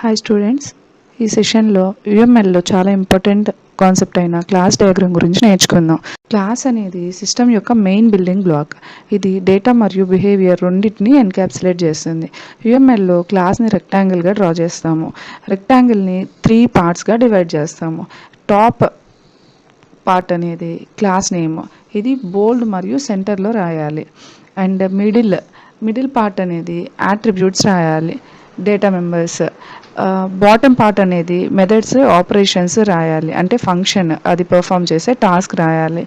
Hi students, ఈ సెషన్లో యూఎంఎల్లో చాలా ఇంపార్టెంట్ కాన్సెప్ట్ అయిన క్లాస్ డయాగ్రామ్ గురించి నేర్చుకుందాం. క్లాస్ అనేది సిస్టమ్ యొక్క మెయిన్ బిల్డింగ్ బ్లాక్. ఇది డేటా మరియు బిహేవియర్ రెండింటిని ఎన్క్యాప్సులేట్ చేస్తుంది. యూఎంఎల్లో క్లాస్ని రెక్టాంగిల్గా డ్రా చేస్తాము. రెక్టాంగిల్ని 3 పార్ట్స్గా డివైడ్ చేస్తాము. టాప్ పార్ట్ అనేది క్లాస్ నేమ్, ఇది బోల్డ్ మరియు సెంటర్లో రాయాలి. అండ్ మిడిల్ పార్ట్ అనేది యాట్రిబ్యూట్స్ రాయాలి, డేటా మెంబర్స్. బాటమ్ పార్ట్ అనేది మెథడ్స్, ఆపరేషన్స్ రాయాలి, అంటే ఫంక్షన్ అది పర్ఫామ్ చేసే టాస్క్ రాయాలి.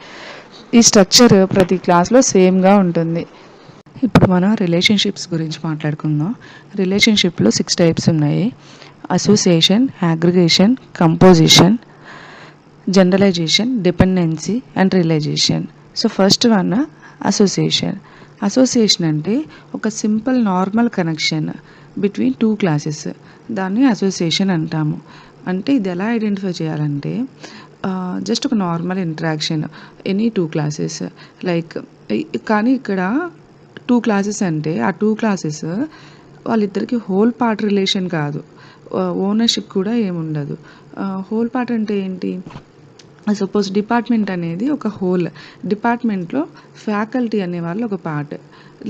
ఈ స్ట్రక్చర్ ప్రతి క్లాస్లో సేమ్గా ఉంటుంది. ఇప్పుడు మనం రిలేషన్షిప్స్ గురించి మాట్లాడుకుందాం. రిలేషన్షిప్లో 6 టైప్స్ ఉన్నాయి: association, aggregation, composition, generalization, dependency and realization. So first one association. Association అంటే ఒక simple normal connection between 2 classes, దాన్ని అసోసియేషన్ అంటాము. అంటే ఇది ఎలా ఐడెంటిఫై చేయాలంటే జస్ట్ ఒక normal interaction any 2 classes like. కానీ ఇక్కడ 2 క్లాసెస్ అంటే ఆ 2 క్లాసెస్ వాళ్ళిద్దరికి హోల్ పార్ట్ రిలేషన్ కాదు, ఓనర్షిప్ కూడా ఏముండదు. హోల్ పార్ట్ అంటే ఏంటి? సపోజ్ డిపార్ట్మెంట్ అనేది ఒక హోల్, డిపార్ట్మెంట్లో ఫ్యాకల్టీ అనేవాళ్ళు ఒక పార్ట్,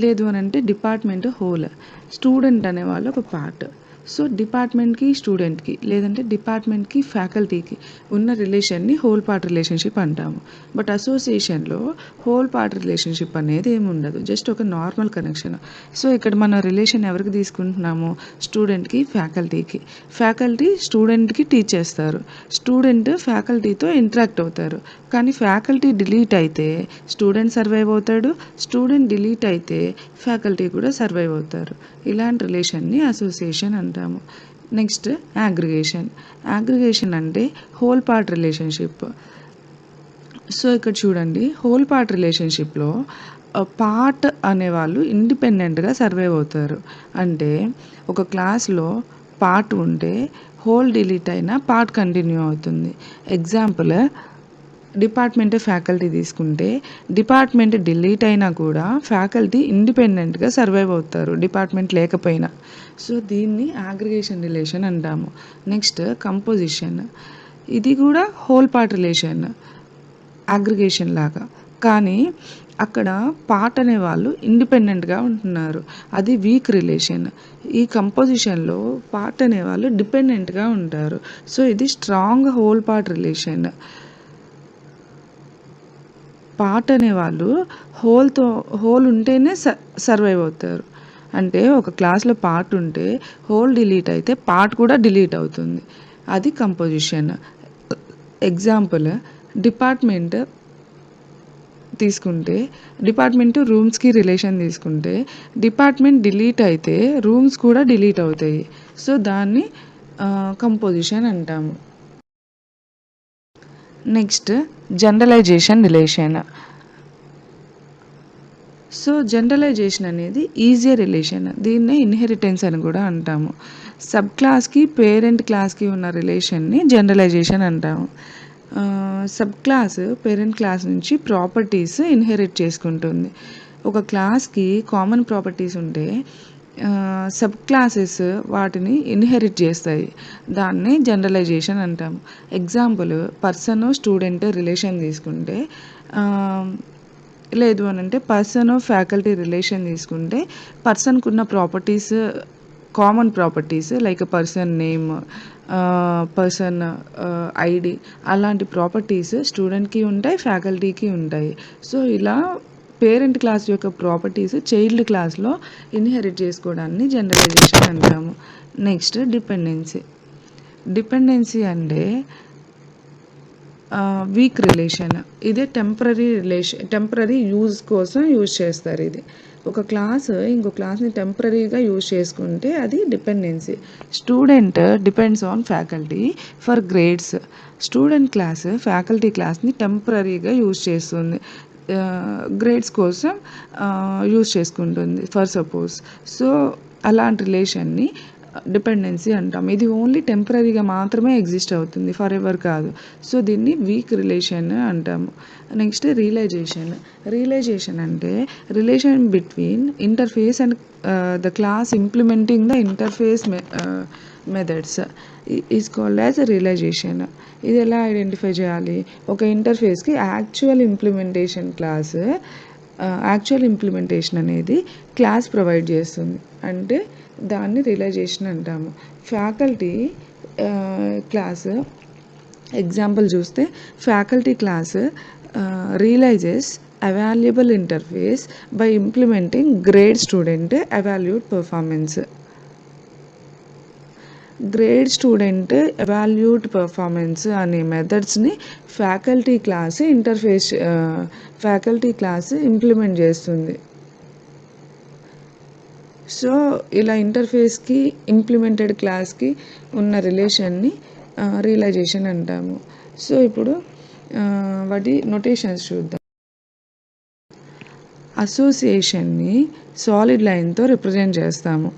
లేదు అని అంటే డిపార్ట్మెంట్ హోల్, స్టూడెంట్ అనేవాళ్ళు ఒక పార్ట్. సో డిపార్ట్మెంట్కి స్టూడెంట్కి లేదంటే డిపార్ట్మెంట్కి ఫ్యాకల్టీకి ఉన్న రిలేషన్ని హోల్ పార్ట్ రిలేషన్షిప్ అంటాము. బట్ అసోసియేషన్లో హోల్ పార్ట్ రిలేషన్షిప్ అనేది ఏమి ఉండదు, జస్ట్ ఒక నార్మల్ కనెక్షన్. సో ఇక్కడ మన రిలేషన్ ఎవరికి తీసుకుంటున్నాము? స్టూడెంట్కి, ఫ్యాకల్టీకి. ఫ్యాకల్టీ స్టూడెంట్కి టీచ్ చేస్తారు, స్టూడెంట్ ఫ్యాకల్టీతో ఇంటరాక్ట్ అవుతారు. కానీ ఫ్యాకల్టీ డిలీట్ అయితే స్టూడెంట్ సర్వైవ్ అవుతాడు, స్టూడెంట్ డిలీట్ అయితే ఫ్యాకల్టీ కూడా సర్వైవ్ అవుతారు. ఇలాంటి రిలేషన్ని అసోసియేషన్ అంటాము. Next aggregation. అగ్రిగేషన్ అంటే హోల్ పార్ట్ రిలేషన్షిప్. సో ఇక్కడ చూడండి, హోల్ పార్ట్ రిలేషన్షిప్లో పార్ట్ అనేవాళ్ళు ఇండిపెండెంట్గా సర్వైవ్ అవుతారు. అంటే ఒక క్లాస్లో పార్ట్ ఉంటే హోల్ డిలీట్ అయినా పార్ట్ కంటిన్యూ అవుతుంది. ఎగ్జాంపుల్, డిపార్ట్మెంట్ ఫ్యాకల్టీ తీసుకుంటే డిపార్ట్మెంట్ డిలీట్ అయినా కూడా ఫ్యాకల్టీ ఇండిపెండెంట్గా సర్వైవ్ అవుతారు డిపార్ట్మెంట్ లేకపోయినా. సో దీన్ని అగ్రిగేషన్ రిలేషన్ అంటాము. Next composition. ఇది కూడా హోల్ పార్ట్ రిలేషన్ అగ్రిగేషన్ లాగా, కానీ అక్కడ పార్ట్ అనే వాళ్ళు ఇండిపెండెంట్గా ఉంటున్నారు, అది వీక్ రిలేషన్. ఈ కంపోజిషన్లో పార్ట్ అనేవాళ్ళు డిపెండెంట్గా ఉంటారు. సో ఇది strong whole part relation. Part అనేవాళ్ళు హోల్ ఉంటేనే సర్వైవ్ అవుతారు. అంటే ఒక క్లాస్లో పార్ట్ ఉంటే హోల్ డిలీట్ అయితే పార్ట్ కూడా డిలీట్ అవుతుంది, అది కంపోజిషన్. ఎగ్జాంపుల్, డిపార్ట్మెంట్ తీసుకుంటే డిపార్ట్మెంట్ రూమ్స్కి రిలేషన్ తీసుకుంటే డిపార్ట్మెంట్ డిలీట్ అయితే రూమ్స్ కూడా డిలీట్ అవుతాయి. సో దాన్ని కంపోజిషన్ అంటాము. Next generalisation relation. So generalisation అనేది ఈజియర్ రిలేషన్, దీన్నే ఇన్హెరిటెన్స్ అని కూడా అంటాము. సబ్ క్లాస్కి పేరెంట్ క్లాస్కి ఉన్న రిలేషన్ని జనరలైజేషన్ అంటాము. సబ్ క్లాస్ పేరెంట్ క్లాస్ నుంచి ప్రాపర్టీస్ ఇన్హెరిట్ చేసుకుంటుంది. ఒక క్లాస్కి కామన్ ప్రాపర్టీస్ ఉంటే సబ్ క్లాసెస్ వాటిని ఇన్హెరిట్ చేస్తాయి, దాన్ని జనరలైజేషన్ అంటాము. ఎగ్జాంపుల్, పర్సన్ స్టూడెంట్ రిలేషన్ తీసుకుంటే, లేదు అని అంటే పర్సన్ ఫ్యాకల్టీ రిలేషన్ తీసుకుంటే పర్సన్కి ఉన్న properties, common properties like person name, person ID, అలాంటి ప్రాపర్టీస్ స్టూడెంట్కి ఉంటాయి, ఫ్యాకల్టీకి ఉంటాయి. సో ఇలా పేరెంట్ క్లాస్ యొక్క ప్రాపర్టీస్ చైల్డ్ క్లాస్లో ఇన్హెరిట్ చేసుకోవడాన్ని జనరలైజేషన్ అంటాము. Next dependency. డిపెండెన్సీ అంటే వీక్ రిలేషన్, ఇదే టెంపరీ యూజ్ కోసం యూజ్ చేస్తారు. ఇది ఒక క్లాస్ ఇంకో క్లాస్ని టెంపరీగా యూజ్ చేసుకుంటే అది dependency. Student depends on faculty for grades. Student class faculty క్లాస్ని టెంపరీగా యూజ్ చేస్తుంది, గ్రేడ్స్ కోసం యూజ్ చేసుకుంటుంది ఫర్ సపోజ్. సో అలాంటి రిలేషన్ని డిపెండెన్సీ అంటాం. ఇది ఓన్లీ టెంపరీగా మాత్రమే ఎగ్జిస్ట్ అవుతుంది, ఫర్ ఎవర్ కాదు. సో దీన్ని వీక్ రిలేషన్ అంటాము. Next realisation. రియలైజేషన్ అంటే relation between interface and the class implementing the interface methods is called as realisation. ఇది ఎలా ఐడెంటిఫై చేయాలి? ఒక ఇంటర్ఫేస్కి యాక్చువల్ ఇంప్లిమెంటేషన్ అనేది క్లాస్ ప్రొవైడ్ చేస్తుంది, అంటే దాన్ని రియలైజేషన్ అంటాము. ఫ్యాకల్టీ క్లాస్ ఎగ్జాంపుల్ చూస్తే, faculty class realises available interface by implementing grade student evaluate performance. Grade student evaluate performance అనే మెథడ్స్ని ఫ్యాకల్టీ క్లాస్ ఇంప్లిమెంట్ చేస్తుంది. సో ఇలా ఇంటర్ఫేస్కి ఇంప్లిమెంటెడ్ క్లాస్కి ఉన్న రిలేషన్ని రియలైజేషన్ అంటాము. సో ఇప్పుడు వాటి నొటేషన్స్ చూద్దాం. అసోసియేషన్ని సాలిడ్ లైన్తో రిప్రజెంట్ చేస్తాము.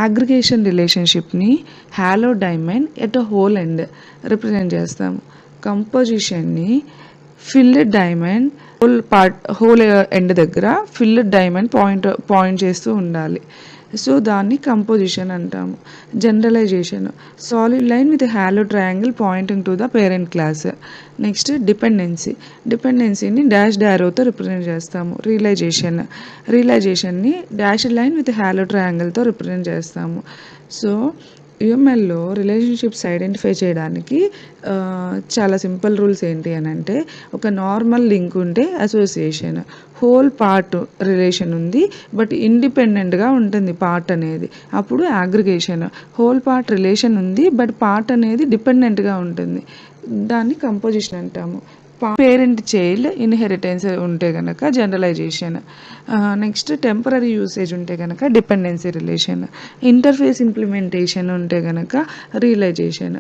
అగ్రిగేషన్ రిలేషన్షిప్ని hollow diamond at whole end represent చేస్తాము. కంపోజిషన్ని ఫిల్డ్ డైమండ్ హోల్ ఎండ్ దగ్గర ఫిల్డ్ డైమండ్ పాయింట్ చేస్తూ ఉండాలి. సో దాన్ని కంపోజిషన్ అంటాము. Generalization solid line with hollow triangle pointing to the parent class. Next డిపెండెన్సీని డాష్ డారోతో రిప్రజెంట్ చేస్తాము. రియలైజేషన్ని డాష్ లైన్ విత్ హాలో ట్రయాంగిల్తో రిప్రజెంట్ చేస్తాము. సో యుఎంఎల్లో రిలేషన్షిప్స్ ఐడెంటిఫై చేయడానికి చాలా సింపుల్ రూల్స్ ఏంటి అని అంటే, ఒక నార్మల్ లింక్ ఉంటే అసోసియేషన్, హోల్ పార్ట్ రిలేషన్ ఉంది బట్ ఇండిపెండెంట్గా ఉంటుంది పార్ట్ అనేది, అప్పుడు అగ్రిగేషన్. హోల్ పార్ట్ రిలేషన్ ఉంది బట్ పార్ట్ అనేది డిపెండెంట్గా ఉంటుంది, దాన్ని కంపోజిషన్ అంటాము. పేరెంట్ చైల్డ్ ఇన్హెరిటెన్స్ ఉంటే కనుక జనరలైజేషన్. నెక్స్ట్ టెంపరీ యూసేజ్ ఉంటే కనుక డిపెండెన్సీ రిలేషన్. ఇంటర్ఫేస్ ఇంప్లిమెంటేషన్ ఉంటే కనుక రియలైజేషన్.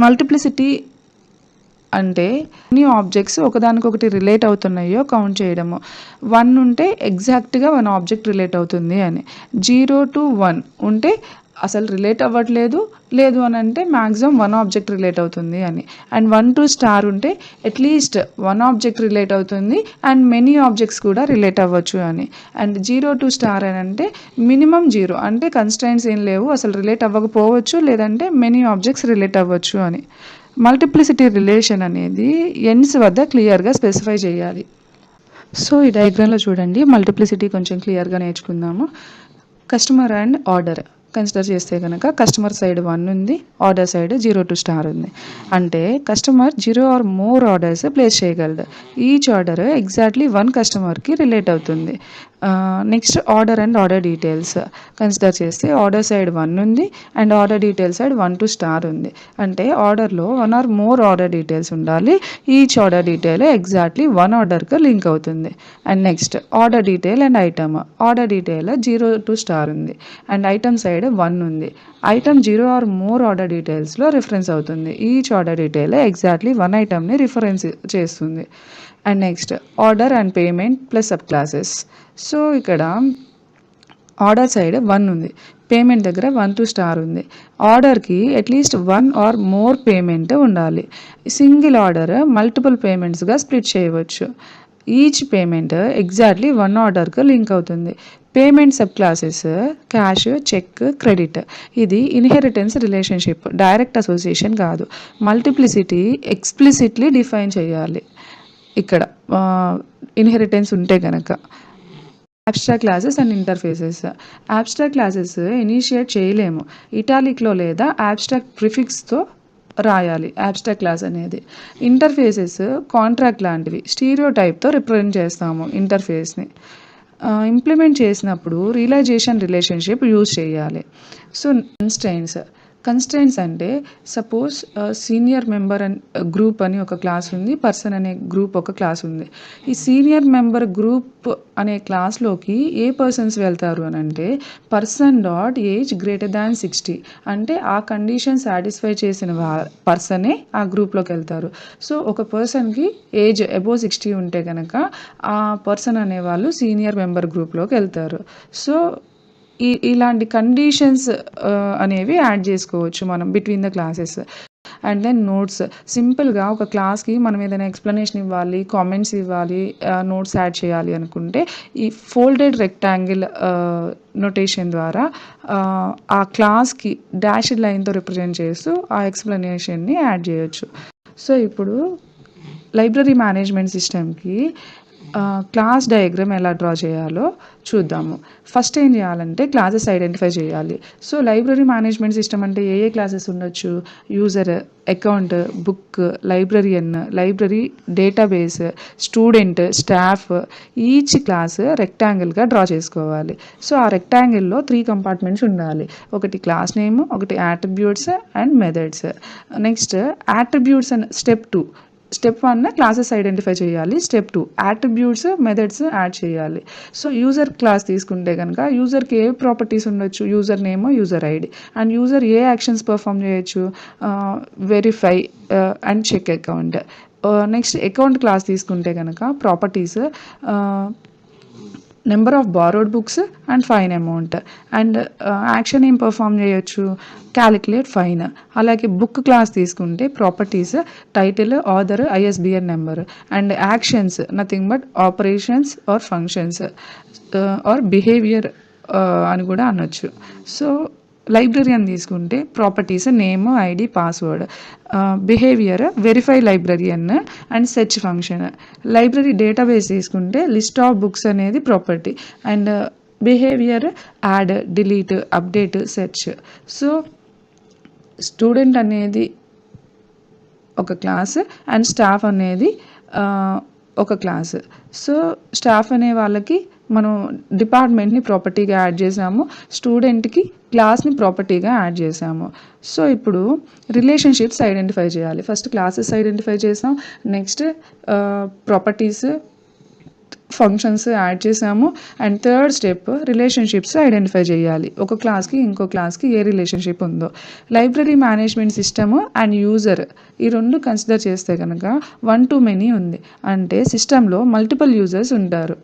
మల్టిప్లిసిటీ అంటే ఎన్ని ఆబ్జెక్ట్స్ ఒకదానికొకటి రిలేట్ అవుతున్నాయో కౌంట్ చేయడము. 1 ఉంటే ఎగ్జాక్ట్గా 1 ఆబ్జెక్ట్ రిలేట్ అవుతుంది అని. 0 to 1 ఉంటే అసలు రిలేట్ అవ్వట్లేదు, లేదు అని అంటే మ్యాక్సిమం 1 ఆబ్జెక్ట్ రిలేట్ అవుతుంది అని. అండ్ 1 to స్టార్ ఉంటే అట్లీస్ట్ 1 ఆబ్జెక్ట్ రిలేట్ అవుతుంది అండ్ మెనీ ఆబ్జెక్ట్స్ కూడా రిలేట్ అవ్వచ్చు అని. అండ్ 0 to స్టార్ అని అంటే మినిమం 0 అంటే కన్స్ట్రైంట్స్ ఏం లేవు, అసలు రిలేట్ అవ్వకపోవచ్చు, లేదంటే మెనీ ఆబ్జెక్ట్స్ రిలేట్ అవ్వచ్చు అని. మల్టిప్లిసిటీ రిలేషన్ అనేది ఎండ్స్ వద్ద క్లియర్గా స్పెసిఫై చేయాలి. సో ఈ డయాగ్రామ్లో చూడండి, మల్టిప్లిసిటీ కొంచెం క్లియర్గా నేర్చుకుందాము. కస్టమర్ అండ్ ఆర్డర్ కన్సిడర్ చేస్తే కనుక కస్టమర్ సైడ్ 1 ఉంది, ఆర్డర్ సైడ్ 0 to స్టార్ ఉంది. అంటే customer 0 or more orders place చేయగలడు. ఈచ్ ఆర్డర్ ఎగ్జాక్ట్లీ 1 కస్టమర్కి రిలేట్ అవుతుంది. Next order and order details consider చేస్తే ఆర్డర్ సైడ్ 1 ఉంది and order detail side 1 to star ఉంది. అంటే ఆర్డర్లో 1 or more ఆర్డర్ డీటెయిల్స్ ఉండాలి. ఈచ్ ఆర్డర్ డీటెయిల్ ఎగ్జాక్ట్లీ 1 ఆర్డర్కి లింక్ అవుతుంది. And next order detail and item. Order detail 0 to star ఉంది and item side 1 ఉంది. ఐటమ్ 0 or more ఆర్డర్ డీటెయిల్స్లో reference అవుతుంది. ఈచ్ ఆర్డర్ డీటెయిల్ ఎగ్జాక్ట్లీ 1 ఐటమ్ని reference చేస్తుంది. And next order and payment plus sub classes. So ఇక్కడ order side 1 ఉంది, payment దగ్గర 1 to star ఉంది. ఆర్డర్కి అట్లీస్ట్ 1 or more పేమెంట్ ఉండాలి. సింగిల్ ఆర్డర్ మల్టిపుల్ పేమెంట్స్గా స్ప్లిట్ చేయవచ్చు. ఈచ్ పేమెంట్ ఎగ్జాక్ట్లీ 1 ఆర్డర్కి లింక్ అవుతుంది. Payment sub classes cash, cheque, credit. ఇది ఇన్హెరిటెన్స్ రిలేషన్షిప్, డైరెక్ట్ అసోసియేషన్ కాదు. మల్టిప్లిసిటీ ఎక్స్ప్లిసిట్లీ డిఫైన్ చేయాలి ఇక్కడ ఇన్హెరిటెన్స్ ఉంటే కనుక. Abstract classes and interfaces. Abstract classes initiate చేయలేము, ఇటాలిక్లో లేదా అబ్స్ట్రాక్ట్ ప్రిఫిక్స్తో రాయాలి అబ్స్ట్రాక్ట్ క్లాస్ అనేది. ఇంటర్ఫేసెస్ కాంట్రాక్ట్ లాంటివి, స్టీరియో టైప్తో రిప్రజెంట్ చేస్తాము ఇంటర్ఫేస్ని. ఇంప్లిమెంట్ చేసినప్పుడు రియలైజేషన్ రిలేషన్షిప్ యూజ్ చేయాలి. సో కన్స్ట్రైన్స్ అంటే suppose senior member and group అని ఒక క్లాస్ ఉంది, పర్సన్ అనే గ్రూప్ ఒక క్లాస్ ఉంది. ఈ సీనియర్ మెంబర్ గ్రూప్ అనే క్లాస్లోకి ఏ పర్సన్స్ వెళ్తారు అని అంటే person dot age greater than 60, అంటే ఆ కండిషన్ సాటిస్ఫై చేసిన పర్సనే ఆ గ్రూప్లోకి వెళ్తారు. సో ఒక పర్సన్కి ఏజ్ అబోవ్ 60 ఉంటే కనుక ఆ పర్సన్ అనేవాళ్ళు సీనియర్ మెంబర్ గ్రూప్లోకి వెళ్తారు. సో ఇలాంటి కండిషన్స్ అనేవి యాడ్ చేసుకోవచ్చు మనం between the classes. And then notes. సింపుల్గా ఒక క్లాస్కి మనం ఏదైనా ఎక్స్ప్లెనేషన్ ఇవ్వాలి, కామెంట్స్ ఇవ్వాలి, నోట్స్ యాడ్ చేయాలి అనుకుంటే ఈ ఫోల్డెడ్ రెక్టాంగిల్ నొటేషన్ ద్వారా ఆ క్లాస్కి డాష్డ్ లైన్తో రిప్రజెంట్ చేస్తూ ఆ ఎక్స్ప్లెనేషన్ని యాడ్ చేయొచ్చు. సో ఇప్పుడు లైబ్రరీ మేనేజ్మెంట్ సిస్టమ్కి క్లాస్ డయాగ్రామ్ ఎలా డ్రా చేయాలో చూద్దాము. ఫస్ట్ ఏం చేయాలంటే క్లాసెస్ ఐడెంటిఫై చేయాలి. సో లైబ్రరీ మేనేజ్మెంట్ సిస్టమ్ అంటే ఏ క్లాసెస్ ఉండొచ్చు? User, account, book, librarian, library database, student, staff. Each class రెక్టాంగిల్గా డ్రా చేసుకోవాలి. సో ఆ రెక్టాంగిల్లో 3 కంపార్ట్మెంట్స్ ఉండాలి. ఒకటి క్లాస్ నేమ్, ఒకటి attributes and methods. Next attributes and step 1 classes identify చేయాలి. స్టెప్ 2 యాట్రిబ్యూట్స్, మెథడ్స్ యాడ్ చేయాలి. సో యూజర్ క్లాస్ తీసుకుంటే కనుక యూజర్కి ఏ ప్రాపర్టీస్ ఉండొచ్చు? User name, user ID. And user ఏ యాక్షన్స్ పర్ఫామ్ చేయొచ్చు? Verify and check account. Next account class తీసుకుంటే కనుక properties number of borrowed books and fine amount. And action ఏం పర్ఫామ్ చేయొచ్చు? Calculate fine. అలాగే బుక్ క్లాస్ తీసుకుంటే properties title, author, ISBN number. And actions nothing but operations or functions or behaviour అని కూడా అనొచ్చు. So librarian తీసుకుంటే properties name, ID, password. Behaviour verify librarian and search function. Library database తీసుకుంటే list of books అనేది property. And behaviour add, delete, update, search. So student అనేది ఒక class and staff అనేది ఒక క్లాస్. సో స్టాఫ్ అనే వాళ్ళకి మనం డిపార్ట్మెంట్ని ప్రాపర్టీగా యాడ్ చేసాము, స్టూడెంట్కి క్లాస్ని ప్రాపర్టీగా యాడ్ చేసాము. సో ఇప్పుడు రిలేషన్షిప్స్ ఐడెంటిఫై చేయాలి. ఫస్ట్ క్లాసెస్ ఐడెంటిఫై చేసాం, నెక్స్ట్ ప్రాపర్టీస్, ఫంక్షన్స్ యాడ్ చేసాము, and third step relationships identify చేయాలి. ఒక క్లాస్కి ఇంకో క్లాస్కి ఏ రిలేషన్షిప్ ఉందో. Library management system and user ఈ రెండు కన్సిడర్ చేస్తే కనుక 1 to many ఉంది. అంటే సిస్టంలో మల్టిపుల్ యూజర్స్ ఉంటారు.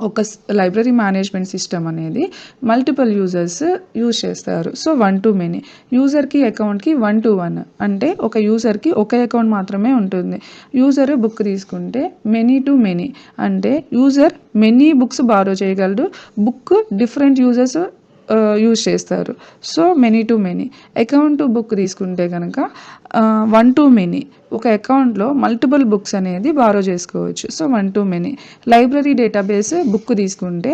ఒక లైబ్రరీ మేనేజ్మెంట్ సిస్టమ్ అనేది మల్టిపుల్ యూజర్స్ యూజ్ చేస్తారు. So 1 to many. యూజర్కి అకౌంట్కి 1 to 1 అంటే ఒక యూజర్కి ఒక అకౌంట్ మాత్రమే ఉంటుంది. యూజర్ బుక్ తీసుకుంటే మెనీ టు మెనీ అంటే యూజర్ మెనీ బుక్స్ బారో చేయగలడు, బుక్ డిఫరెంట్ యూజర్స్ యూజ్ చేస్తారు. So many to many. Account book తీసుకుంటే కనుక 1 to many. ఒక అకౌంట్లో మల్టిపుల్ బుక్స్ అనేది బారో చేసుకోవచ్చు. So 1 to many. Library database book తీసుకుంటే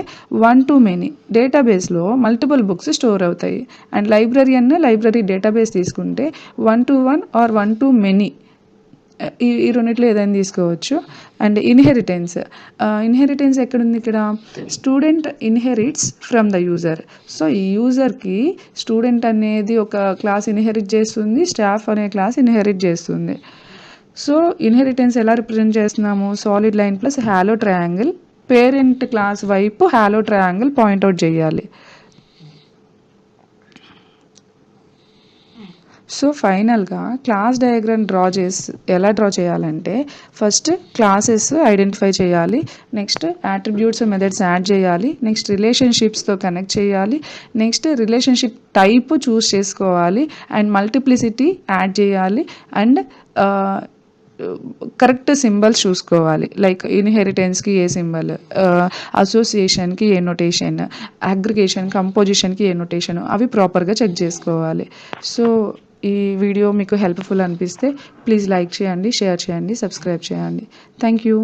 1 to many. డేటాబేస్లో మల్టిపుల్ బుక్స్ స్టోర్ అవుతాయి. అండ్ లైబ్రరీ డేటాబేస్ తీసుకుంటే 1 to 1 ఆర్ 1 to many. ఈ రెండిట్లో ఏదైనా తీసుకోవచ్చు. అండ్ ఇన్హెరిటెన్స్ ఎక్కడుంది? ఇక్కడ student inherits from the user. So ఈ యూజర్కి స్టూడెంట్ అనేది ఒక క్లాస్ ఇన్హెరిట్ చేస్తుంది, స్టాఫ్ అనే క్లాస్ ఇన్హెరిట్ చేస్తుంది. సో ఇన్హెరిటెన్స్ ఎలా రిప్రజెంట్ చేస్తున్నాము? Solid line plus hollow triangle. Parent class వైపు హాలో ట్రయాంగిల్ పాయింట్అవుట్ చేయాలి. సో ఫైనల్గా క్లాస్ డయాగ్రామ్ ఎలా డ్రా చేయాలంటే ఫస్ట్ క్లాసెస్ ఐడెంటిఫై చేయాలి, నెక్స్ట్ యాట్రిబ్యూట్స్, మెథడ్స్ యాడ్ చేయాలి, నెక్స్ట్ రిలేషన్షిప్స్తో కనెక్ట్ చేయాలి, నెక్స్ట్ రిలేషన్షిప్ టైప్ చూస్ చేసుకోవాలి, అండ్ మల్టిప్లిసిటీ యాడ్ చేయాలి, అండ్ కరెక్ట్ సింబల్స్ చూసుకోవాలి. లైక్ ఇన్హెరిటెన్స్కి ఏ సింబల్, అసోసియేషన్కి ఏ నొటేషన్, అగ్రిగేషన్, కంపోజిషన్కి ఏ నొటేషన్, అవి ప్రాపర్గా చెక్ చేసుకోవాలి. సో ఈ వీడియో మీకు హెల్ప్ఫుల్ అనిపిస్తే ప్లీజ్ లైక్ చేయండి, షేర్ చేయండి, సబ్స్క్రైబ్ చేయండి. Thank you.